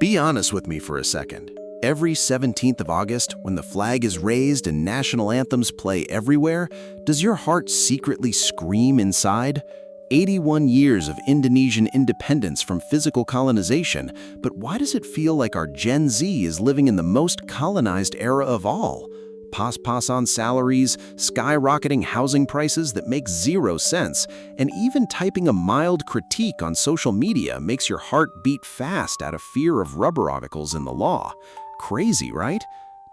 Be honest with me for a second. Every 17th of August, when the flag is raised and national anthems play everywhere, does your heart secretly scream inside? 81 years of Indonesian independence from physical colonization, but why does it feel like our Gen Z is living in the most colonized era of all? Pas-pasan salaries, skyrocketing housing prices that make zero sense, and even typing a mild critique on social media makes your heart beat fast out of fear of rubber articles in the law. Crazy, right?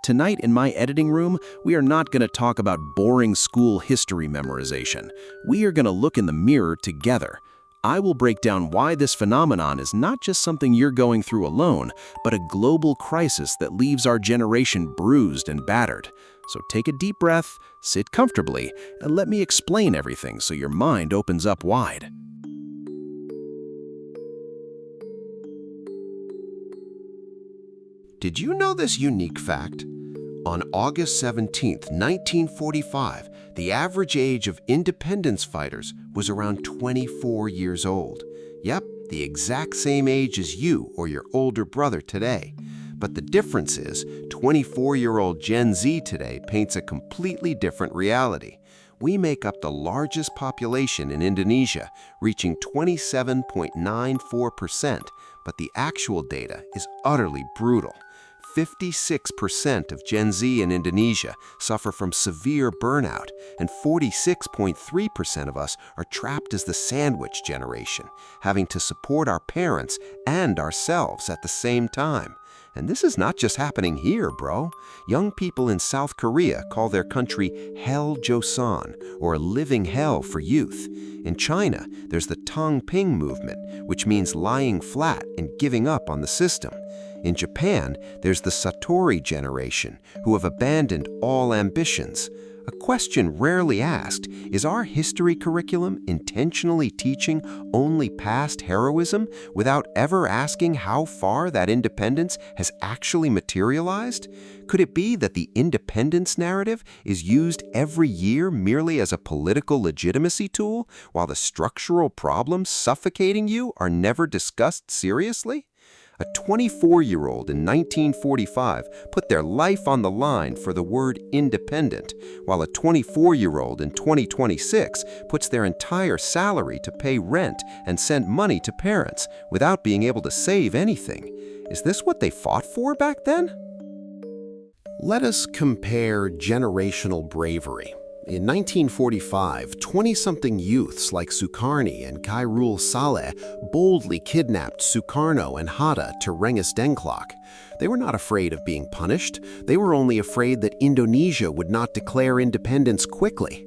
Tonight in my editing room, we are not going to talk about boring school history memorization. We are going to look in the mirror together. I will break down why this phenomenon is not just something you're going through alone, but a global crisis that leaves our generation bruised and battered. So take a deep breath, sit comfortably, and let me explain everything so your mind opens up wide. Did you know this unique fact? On August 17, 1945, the average age of independence fighters was around 24 years old. Yep, the exact same age as you or your older brother today. But the difference is, 24-year-old Gen Z today paints a completely different reality. We make up the largest population in Indonesia, reaching 27.94%, but the actual data is utterly brutal. 56% of Gen Z in Indonesia suffer from severe burnout, and 46.3% of us are trapped as the sandwich generation, having to support our parents and ourselves at the same time. And this is not just happening here, bro. Young people in South Korea call their country Hell Joseon, or a living hell for youth. In China, there's the Tongping movement, which means lying flat and giving up on the system. In Japan, there's the Satori generation, who have abandoned all ambitions. A question rarely asked, is our history curriculum intentionally teaching only past heroism without ever asking how far that independence has actually materialized? Could it be that the independence narrative is used every year merely as a political legitimacy tool, while the structural problems suffocating you are never discussed seriously? A 24-year-old in 1945 put their life on the line for the word independent, while a 24-year-old in 2026 puts their entire salary to pay rent and send money to parents without being able to save anything. Is this what they fought for back then? Let us compare generational bravery. In 1945, 20-something youths like Sukarni and Chaerul Saleh boldly kidnapped Sukarno and Hatta to Rengas Dengklok. They were not afraid of being punished. They were only afraid that Indonesia would not declare independence quickly.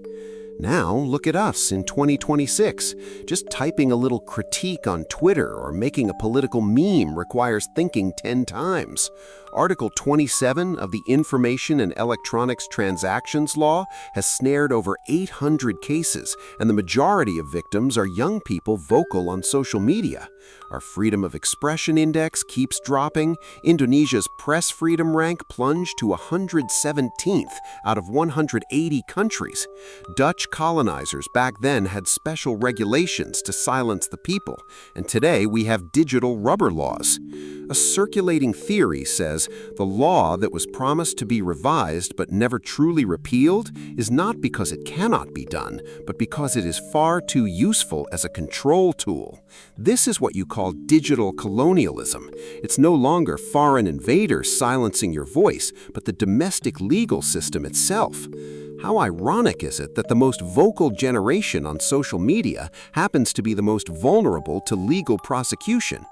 Now, look at us in 2026. Just typing a little critique on Twitter or making a political meme requires thinking 10 times. Article 27 of the Information and Electronics Transactions Law has snared over 800 cases, and the majority of victims are young people vocal on social media. Our Freedom of Expression Index keeps dropping. Indonesia's press freedom rank plunged to 117th out of 180 countries. Dutch colonizers back then had special regulations to silence the people, and today we have digital rubber laws. A circulating theory says the law that was promised to be revised but never truly repealed is not because it cannot be done, but because it is far too useful as a control tool. This is what you call digital colonialism. It's no longer foreign invaders silencing your voice, but the domestic legal system itself. How ironic is it that the most vocal generation on social media happens to be the most vulnerable to legal prosecution?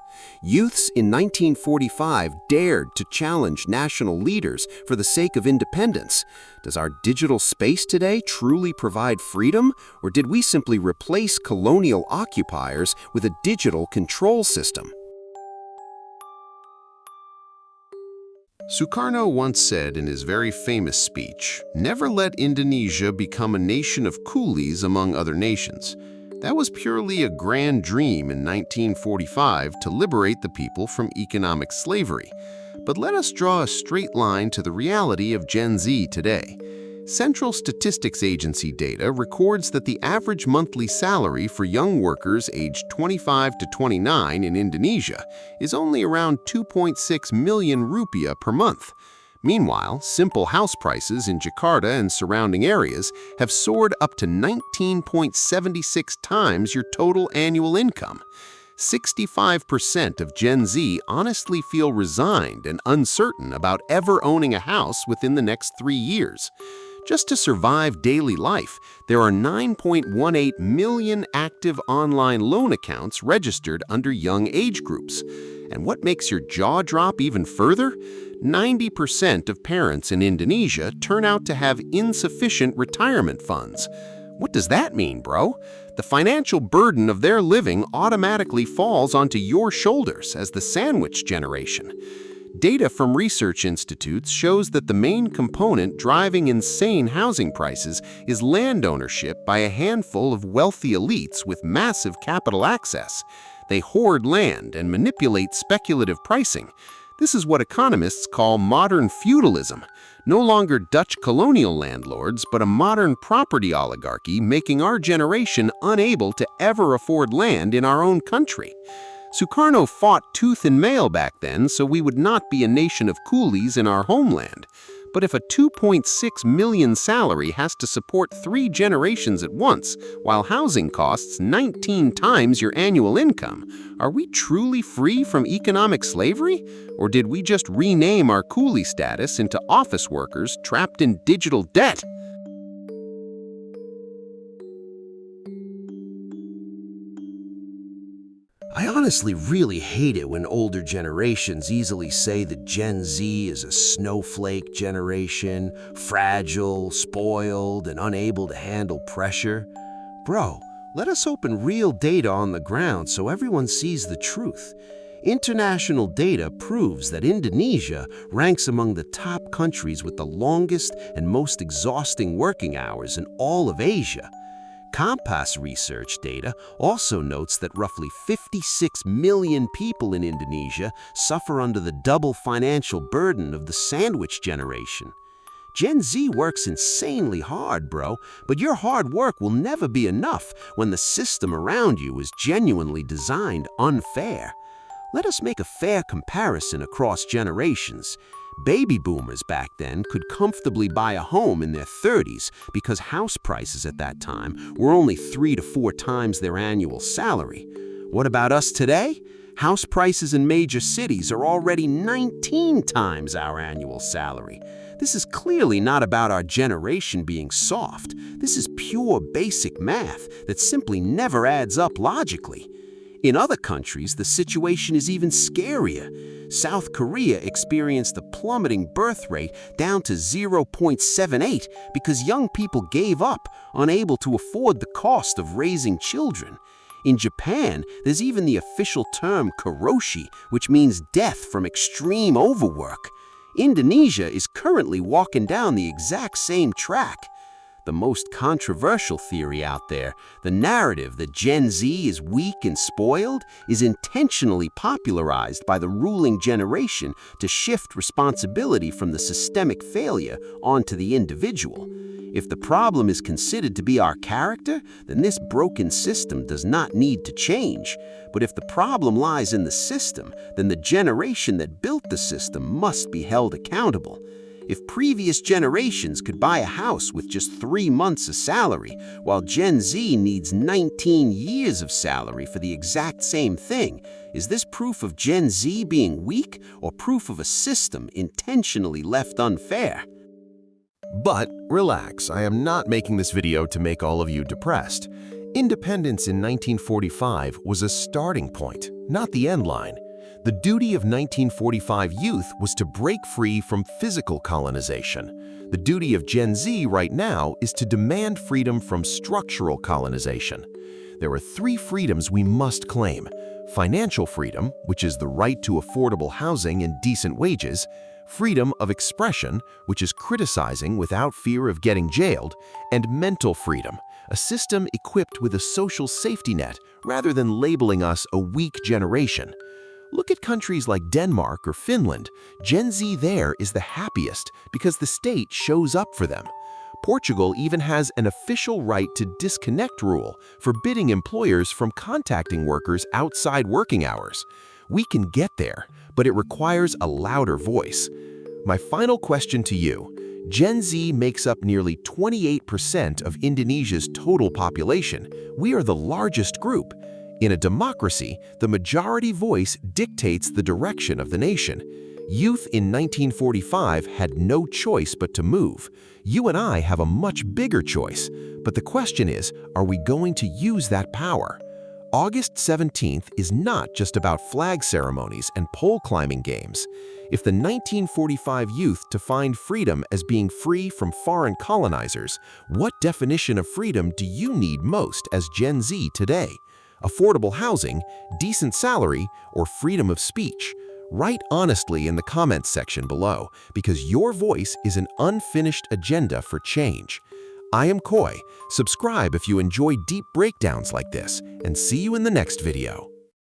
Youths in 1945 dared to challenge national leaders for the sake of independence. Does our digital space today truly provide freedom, or did we simply replace colonial occupiers with a digital control system? Sukarno once said in his very famous speech, "Never let Indonesia become a nation of coolies among other nations." That was purely a grand dream in 1945 to liberate the people from economic slavery. But let us draw a straight line to the reality of Gen Z today. Central Statistics Agency data records that the average monthly salary for young workers aged 25 to 29 in Indonesia is only around 2.6 million rupiah per month. Meanwhile, simple house prices in Jakarta and surrounding areas have soared up to 19.76 times your total annual income. 65% of Gen Z honestly feel resigned and uncertain about ever owning a house within the next 3 years. Just to survive daily life, there are 9.18 million active online loan accounts registered under young age groups. And what makes your jaw drop even further? 90% of parents in Indonesia turn out to have insufficient retirement funds. What does that mean, bro? The financial burden of their living automatically falls onto your shoulders as the sandwich generation. Data from research institutes shows that the main component driving insane housing prices is land ownership by a handful of wealthy elites with massive capital access. They hoard land and manipulate speculative pricing. This is what economists call modern feudalism. No longer Dutch colonial landlords, but a modern property oligarchy making our generation unable to ever afford land in our own country. Sukarno fought tooth and nail back then so we would not be a nation of coolies in our homeland. But if a 2.6 million salary has to support 3 generations at once, while housing costs 19 times your annual income, are we truly free from economic slavery? Or did we just rename our coolie status into office workers trapped in digital debt? I honestly really hate it when older generations easily say that Gen Z is a snowflake generation, fragile, spoiled, and unable to handle pressure. Bro, let us open real data on the ground so everyone sees the truth. International data proves that Indonesia ranks among the top countries with the longest and most exhausting working hours in all of Asia. Compass research data also notes that roughly 56 million people in Indonesia suffer under the double financial burden of the sandwich generation. Gen Z works insanely hard, bro, but your hard work will never be enough when the system around you is genuinely designed unfair. Let us make a fair comparison across generations. Baby boomers back then could comfortably buy a home in their 30s because house prices at that time were only 3 to 4 times their annual salary. What about us today? House prices in major cities are already 19 times our annual salary. This is clearly not about our generation being soft. This is pure basic math that simply never adds up logically. In other countries, the situation is even scarier. South Korea experienced a plummeting birth rate down to 0.78 because young people gave up, unable to afford the cost of raising children. In Japan, there's even the official term karoshi, which means death from extreme overwork. Indonesia is currently walking down the exact same track. The most controversial theory out there, the narrative that Gen Z is weak and spoiled, is intentionally popularized by the ruling generation to shift responsibility from the systemic failure onto the individual. If the problem is considered to be our character, then this broken system does not need to change. But if the problem lies in the system, then the generation that built the system must be held accountable. If previous generations could buy a house with just 3 months of salary, while Gen Z needs 19 years of salary for the exact same thing, is this proof of Gen Z being weak or proof of a system intentionally left unfair? But relax, I am not making this video to make all of you depressed. Independence in 1945 was a starting point, not the end line. The duty of 1945 youth was to break free from physical colonization. The duty of Gen Z right now is to demand freedom from structural colonization. There are 3 freedoms we must claim: financial freedom, which is the right to affordable housing and decent wages; freedom of expression, which is criticizing without fear of getting jailed; and mental freedom, a system equipped with a social safety net rather than labeling us a weak generation. Look at countries like Denmark or Finland. Gen Z there is the happiest because the state shows up for them. Portugal even has an official right to disconnect rule, forbidding employers from contacting workers outside working hours. We can get there, but it requires a louder voice. My final question to you. Gen Z makes up nearly 28% of Indonesia's total population. We are the largest group. In a democracy, the majority voice dictates the direction of the nation. Youth in 1945 had no choice but to move. You and I have a much bigger choice. But the question is, are we going to use that power? August 17th is not just about flag ceremonies and pole climbing games. If the 1945 youth defined freedom as being free from foreign colonizers, what definition of freedom do you need most as Gen Z today? Affordable housing, decent salary, or freedom of speech? Write honestly in the comments section below, because your voice is an unfinished agenda for change. I am Koi. Subscribe if you enjoy deep breakdowns like this, and see you in the next video.